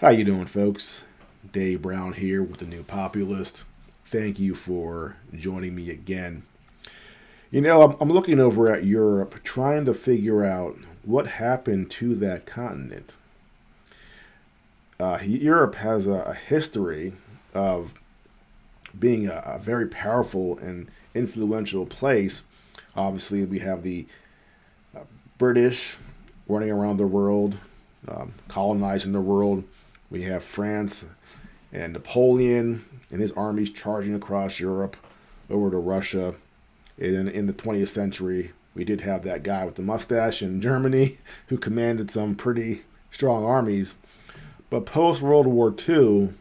How you doing, folks? Dave Brown here with the New Populist. Thank you for joining me again. I'm looking over at Europe, trying to figure out what happened to that continent. Europe has a history of being a very powerful and influential place. Obviously, we have the British running around the world, colonizing the world. We have France and Napoleon and his armies charging across Europe over to Russia. And then in the 20th century, we did have that guy with the mustache in Germany who commanded some pretty strong armies. But post World War II,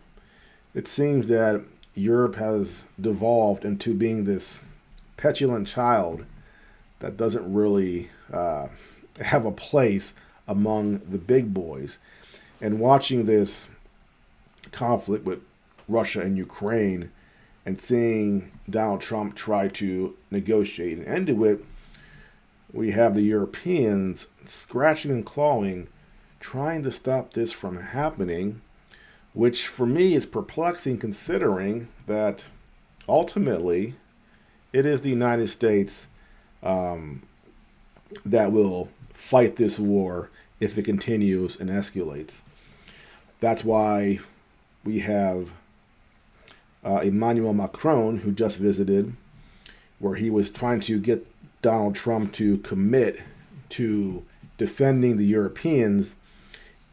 it seems that Europe has devolved into being this petulant child that doesn't really have a place among the big boys. And watching this conflict with Russia and Ukraine and seeing Donald Trump try to negotiate an end to it, we have the Europeans scratching and clawing, trying to stop this from happening, which for me is perplexing considering that ultimately it is the United States that will fight this war if it continues and escalates. That's why we have Emmanuel Macron, who just visited, where he was trying to get Donald Trump to commit to defending the Europeans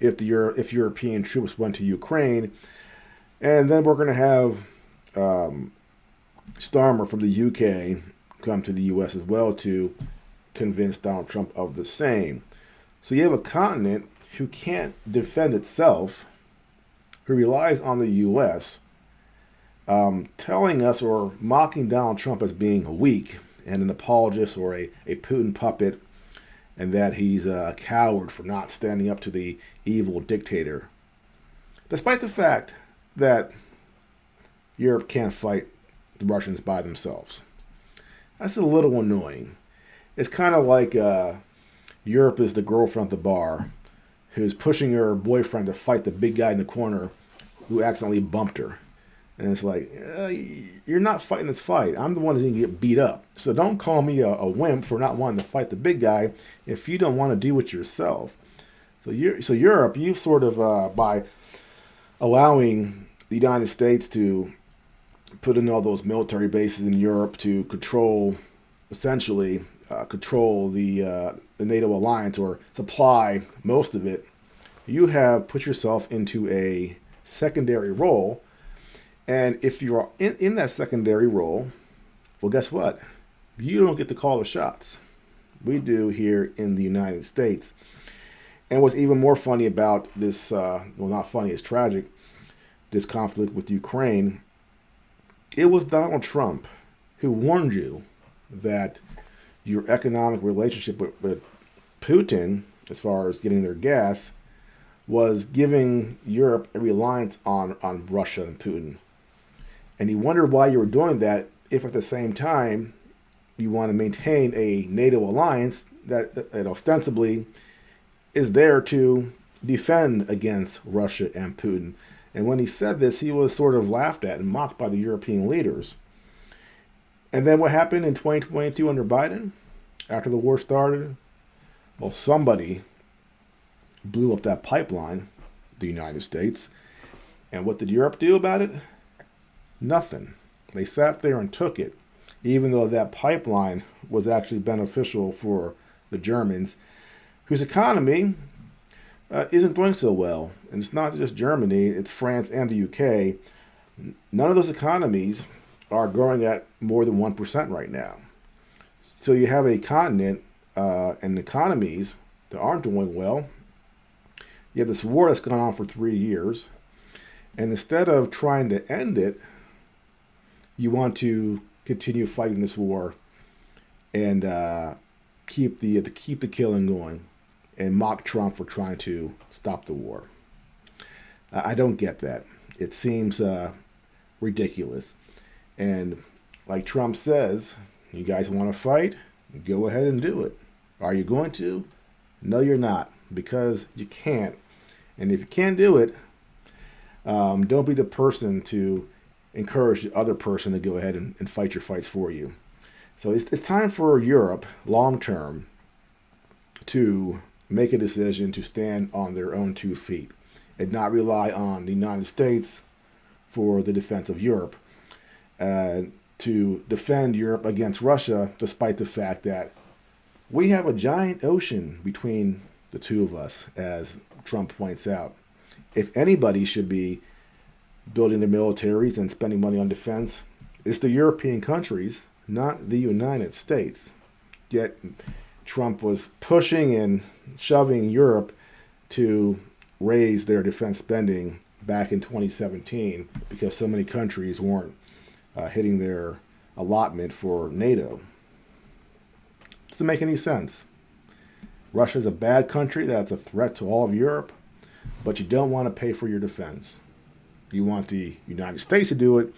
if European troops went to Ukraine. And then we're going to have Starmer from the UK come to the US as well to convince Donald Trump of the same. So you have a continent who can't defend itself, who relies on the U.S., telling us or mocking Donald Trump as being weak and an apologist or a Putin puppet, and that he's a coward for not standing up to the evil dictator. Despite the fact that Europe can't fight the Russians by themselves. That's a little annoying. It's kind of like Europe is the girlfriend at the bar who's pushing her boyfriend to fight the big guy in the corner who accidentally bumped her. And it's like, you're not fighting this fight. I'm the one who's going to get beat up. So don't call me a wimp for not wanting to fight the big guy if you don't want to deal with yourself. So Europe, you sort of, by allowing the United States to put in all those military bases in Europe to essentially control the NATO alliance or supply most of it, you have put yourself into a secondary role. And if you're in that secondary role, well, guess what? You don't get to call the shots. We do here in the United States. And what's even more funny about this, not funny, it's tragic, this conflict with Ukraine, it was Donald Trump who warned you that your economic relationship with Putin, as far as getting their gas, was giving Europe a reliance on Russia and Putin. And he wondered why you were doing that if at the same time you want to maintain a NATO alliance that ostensibly is there to defend against Russia and Putin. And when he said this, he was sort of laughed at and mocked by the European leaders. And then what happened in 2022 under Biden, after the war started? Well, somebody blew up that pipeline, the United States. And what did Europe do about it? Nothing. They sat there and took it, even though that pipeline was actually beneficial for the Germans, whose economy isn't doing so well. And it's not just Germany, it's France and the UK. None of those economies are growing at more than 1% right now. So you have a continent and economies that aren't doing well. You have this war that's gone on for 3 years. And instead of trying to end it, you want to continue fighting this war and keep the killing going and mock Trump for trying to stop the war. I don't get that. It seems ridiculous. And like Trump says, you guys want to fight? Go ahead and do it. Are you going to? No, you're not, because you can't. And if you can't do it, Don't be the person to encourage the other person to go ahead and fight your fights for you. So it's time for Europe, long term, to make a decision to stand on their own 2 feet and not rely on the United States for the defense of Europe, to defend Europe against Russia, despite the fact that we have a giant ocean between the two of us, as Trump points out. If anybody should be building their militaries and spending money on defense, it's the European countries, not the United States. Yet Trump was pushing and shoving Europe to raise their defense spending back in 2017 because so many countries weren't hitting their allotment for NATO. Doesn't make any sense. Russia's a bad country that's a threat to all of Europe, but you don't want to pay for your defense. You want the United States to do it,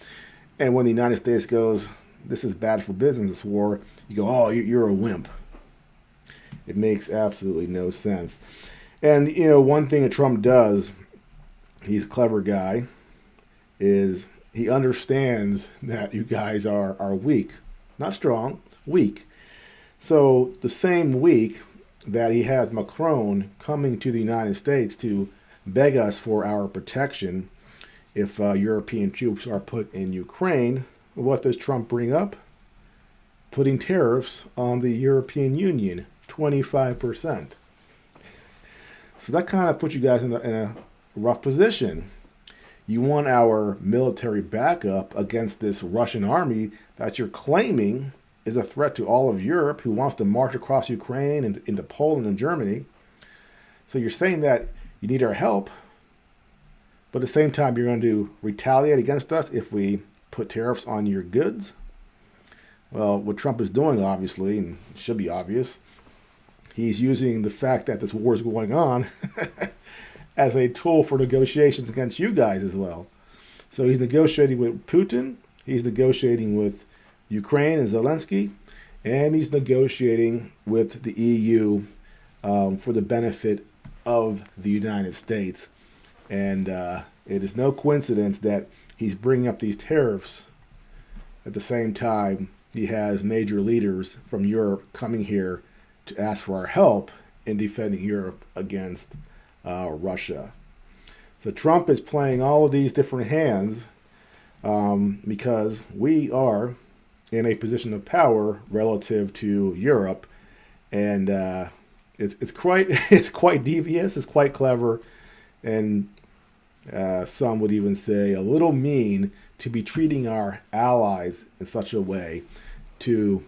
and when the United States goes, this is bad for business, this war, you go, oh, you're a wimp. It makes absolutely no sense. And, one thing that Trump does, he's a clever guy, is he understands that you guys are weak. Not strong, weak. So the same week that he has Macron coming to the United States to beg us for our protection if European troops are put in Ukraine, what does Trump bring up? Putting tariffs on the European Union, 25%. So that kind of puts you guys in a rough position. You want our military backup against this Russian army that you're claiming is a threat to all of Europe, who wants to march across Ukraine and into Poland and Germany. So you're saying that you need our help, but at the same time you're going to retaliate against us if we put tariffs on your goods? Well, what Trump is doing, obviously, and it should be obvious, he's using the fact that this war is going on as a tool for negotiations against you guys as well. So he's negotiating with Putin, he's negotiating with Ukraine and Zelensky, and he's negotiating with the EU for the benefit of the United States. And it is no coincidence that he's bringing up these tariffs at the same time he has major leaders from Europe coming here to ask for our help in defending Europe against Russia. So Trump is playing all of these different hands because we are in a position of power relative to Europe, and it's quite devious, it's quite clever, and some would even say a little mean to be treating our allies in such a way to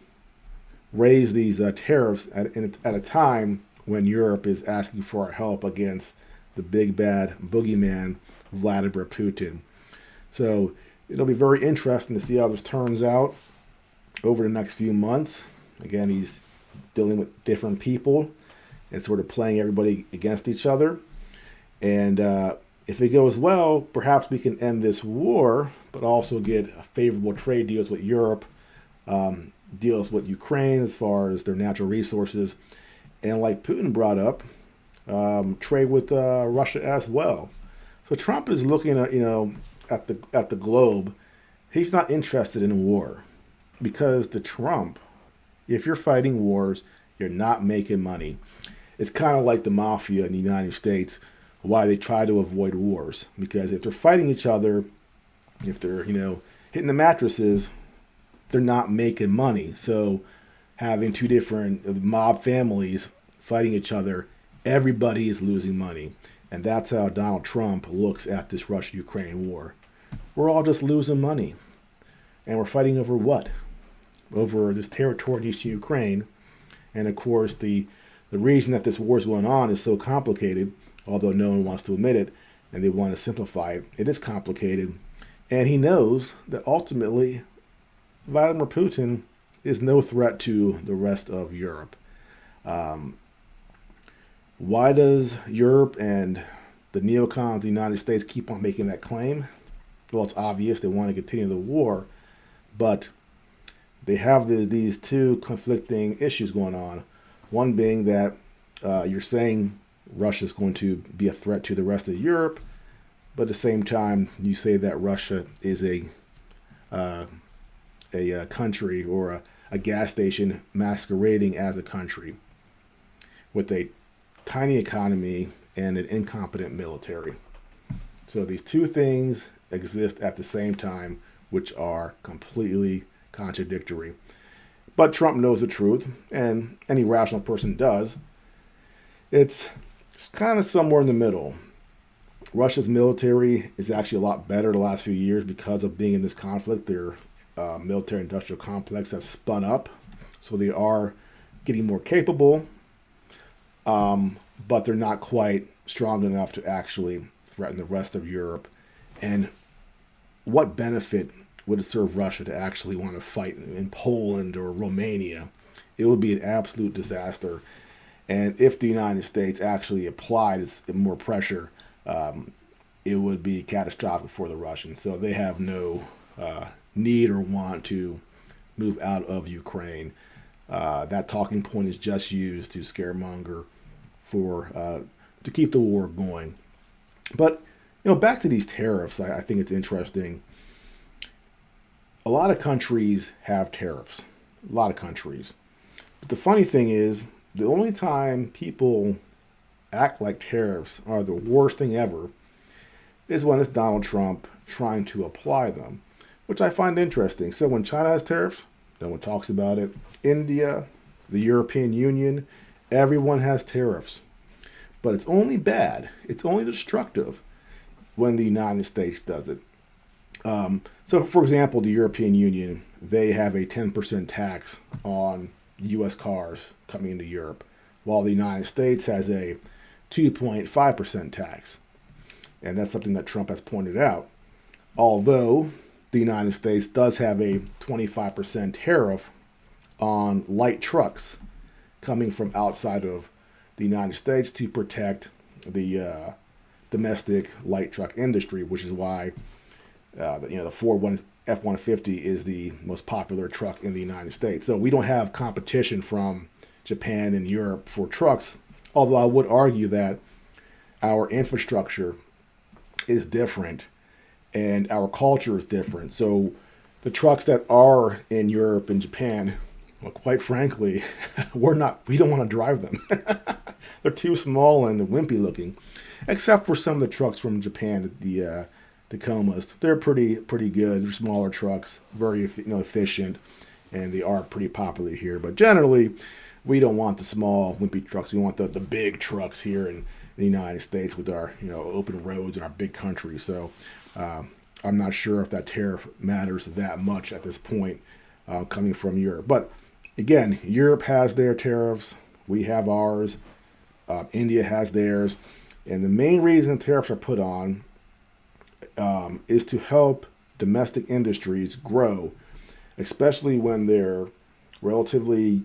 raise these tariffs at a time when Europe is asking for our help against the big bad boogeyman, Vladimir Putin. So it'll be very interesting to see how this turns out over the next few months. Again, he's dealing with different people and sort of playing everybody against each other. And if it goes well, perhaps we can end this war, but also get favorable trade deals with Europe, deals with Ukraine as far as their natural resources, and like Putin brought up, trade with Russia as well. So Trump is looking at the globe. He's not interested in war, because to Trump, if you're fighting wars, you're not making money. It's kind of like the mafia in the United States, why they try to avoid wars, because if they're fighting each other, if they're hitting the mattresses, they're not making money. So having two different mob families fighting each other, everybody is losing money. And that's how Donald Trump looks at this Russia-Ukraine war. We're all just losing money. And we're fighting over what? Over this territory in eastern Ukraine. And of course, the reason that this war is going on is so complicated, although no one wants to admit it, and they want to simplify it. It is complicated. And he knows that ultimately, Vladimir Putin is no threat to the rest of Europe. Why does Europe and the neocons of the United States keep on making that claim? Well, it's obvious they want to continue the war, but they have these two conflicting issues going on. One being that you're saying Russia is going to be a threat to the rest of Europe, but at the same time, you say that Russia is a country or a gas station masquerading as a country with a tiny economy and an incompetent military. So these two things exist at the same time, which are completely contradictory. But Trump knows the truth, and any rational person does. It's kind of somewhere in the middle. Russia's military is actually a lot better the last few years because of being in this conflict. Their military-industrial complex has spun up, so they are getting more capable, but they're not quite strong enough to actually threaten the rest of Europe. And what benefit would it serve Russia to actually want to fight in Poland or Romania? It would be an absolute disaster. And if the United States actually applied more pressure, it would be catastrophic for the Russians. So they have no need or want to move out of Ukraine. That talking point is just used to scaremonger to keep the war going. But back to these tariffs, I think it's interesting. A lot of countries have tariffs. A lot of countries. But the funny thing is, the only time people act like tariffs are the worst thing ever is when it's Donald Trump trying to apply them, which I find interesting. So when China has tariffs, no one talks about it. India, the European Union, everyone has tariffs. But it's only bad, it's only destructive when the United States does it. So, for example, the European Union, they have a 10% tax on U.S. cars coming into Europe, while the United States has a 2.5% tax. And that's something that Trump has pointed out. Although the United States does have a 25% tariff on light trucks coming from outside of the United States to protect the domestic light truck industry, which is why the Ford F-150 is the most popular truck in the United States. So we don't have competition from Japan and Europe for trucks, although I would argue that our infrastructure is different and our culture is different. So the trucks that are in Europe and Japan, well, quite frankly, we don't want to drive them. They're too small and wimpy looking, except for some of the trucks from Japan, the Tacomas. They're pretty good. They're smaller trucks, very efficient, and they are pretty popular here. But generally, we don't want the small, wimpy trucks. We want the big trucks here in the United States with our open roads and our big country. So I'm not sure if that tariff matters that much at this point coming from Europe. But again, Europe has their tariffs. We have ours. India has theirs. And the main reason tariffs are put on is to help domestic industries grow, especially when they're relatively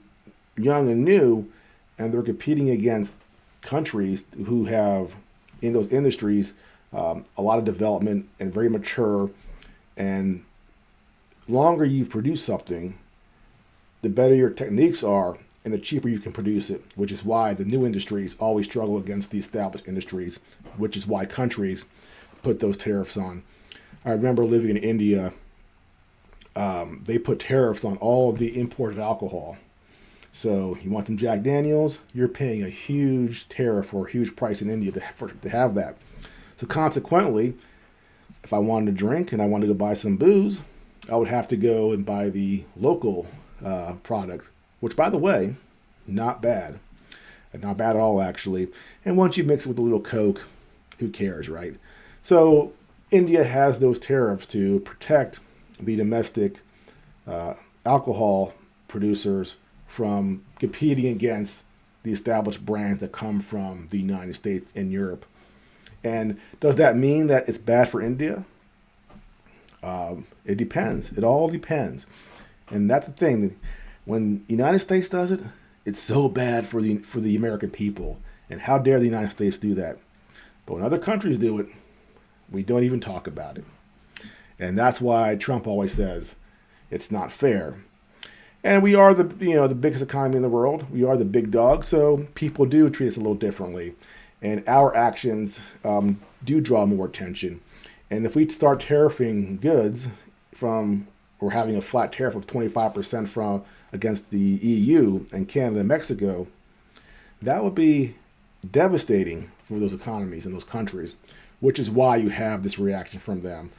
young and new, and they're competing against countries who have, in those industries, a lot of development and very mature. And the longer you've produced something, the better your techniques are and the cheaper you can produce it, which is why the new industries always struggle against the established industries, which is why countries put those tariffs on. I remember living in India. They put tariffs on all of the imported alcohol. So you want some Jack Daniels, you're paying a huge tariff or a huge price in India to have that. So consequently, if I wanted to drink and I wanted to go buy some booze, I would have to go and buy the local product, which, by the way, not bad. Not bad at all, actually. And once you mix it with a little Coke, who cares, right? So India has those tariffs to protect the domestic alcohol producers from competing against the established brands that come from the United States and Europe. And does that mean that it's bad for India? It depends. It all depends. And that's the thing. When the United States does it, it's so bad for the American people. And how dare the United States do that? But when other countries do it, we don't even talk about it. And that's why Trump always says it's not fair. And we are the biggest economy in the world. We are the big dog, so people do treat us a little differently. and our actions do draw more attention. And if we start tariffing goods from, or having a flat tariff of 25% from against the EU and Canada and Mexico, that would be devastating for those economies and those countries, which is why you have this reaction from them.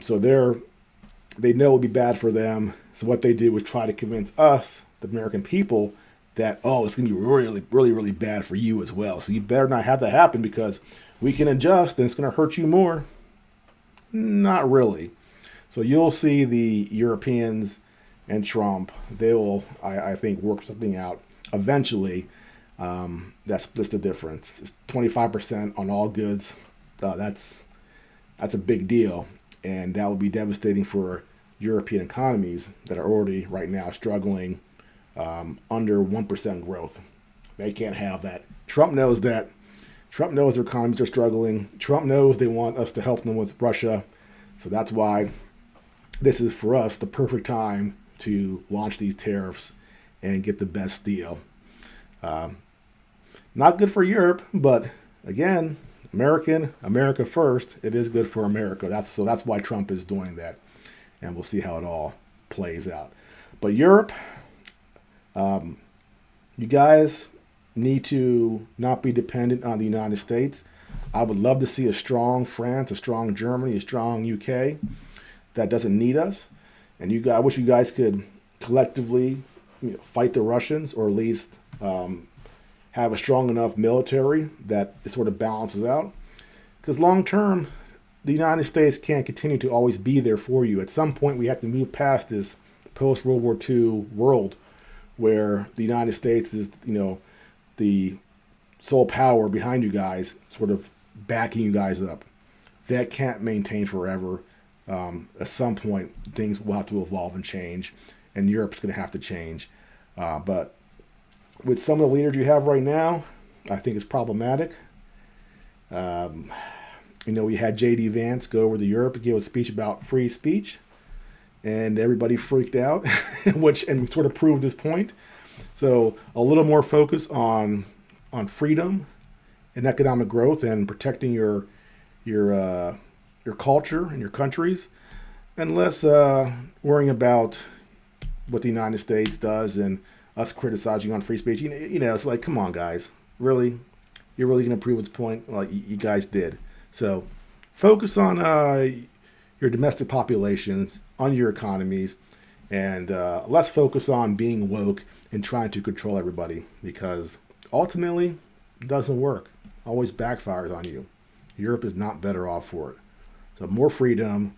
So they know it would be bad for them. So what they did was try to convince us, the American people, that, oh, it's going to be really, really, really bad for you as well. So you better not have that happen because we can adjust and it's going to hurt you more. Not really. So you'll see the Europeans and Trump, they will, I think, work something out eventually. That splits the difference. It's 25% on all goods. That's a big deal. And that would be devastating for European economies that are already right now struggling under 1% growth. They can't have that. Trump knows that. Trump knows their economies are struggling. Trump knows they want us to help them with Russia. So that's why this is, for us, the perfect time to launch these tariffs and get the best deal. Not good for Europe, but again, America first. It is good for America. That's why Trump is doing that. And we'll see how it all plays out. But Europe, you guys need to not be dependent on the United States. I would love to see a strong France, a strong Germany, a strong UK that doesn't need us. And I wish you guys could collectively, fight the Russians, or at least have a strong enough military that it sort of balances out. Because long term, the United States can't continue to always be there for you. At some point, we have to move past this post-World War II world where the United States is, the sole power behind you guys, sort of backing you guys up. That can't maintain forever. At some point, things will have to evolve and change, and Europe's going to have to change. But with some of the leaders you have right now, I think it's problematic. We had J.D. Vance go over to Europe and give a speech about free speech, and everybody freaked out, and we sort of proved his point. So a little more focus on freedom and economic growth and protecting your culture and your countries, and less worrying about what the United States does and us criticizing on free speech. It's like, come on, guys, really? You're really going to prove its point? Well, you guys did. So focus on your domestic populations, on your economies, and less focus on being woke and trying to control everybody, because ultimately it doesn't work. Always backfires on you. Europe is not better off for it. So more freedom,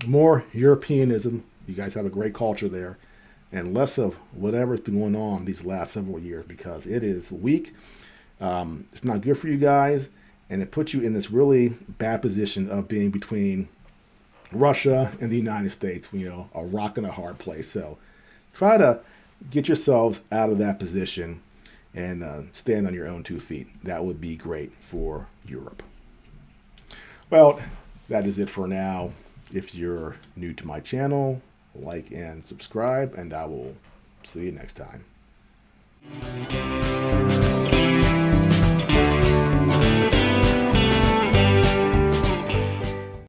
more Europeanism. You guys have a great culture there. And less of whatever's been going on these last several years, because it is weak. It's not good for you guys. And it puts you in this really bad position of being between Russia and the United States, a rock and a hard place. So try to get yourselves out of that position and stand on your own 2 feet. That would be great for Europe. Well, that is it for now. If you're new to my channel, like and subscribe, and I will see you next time.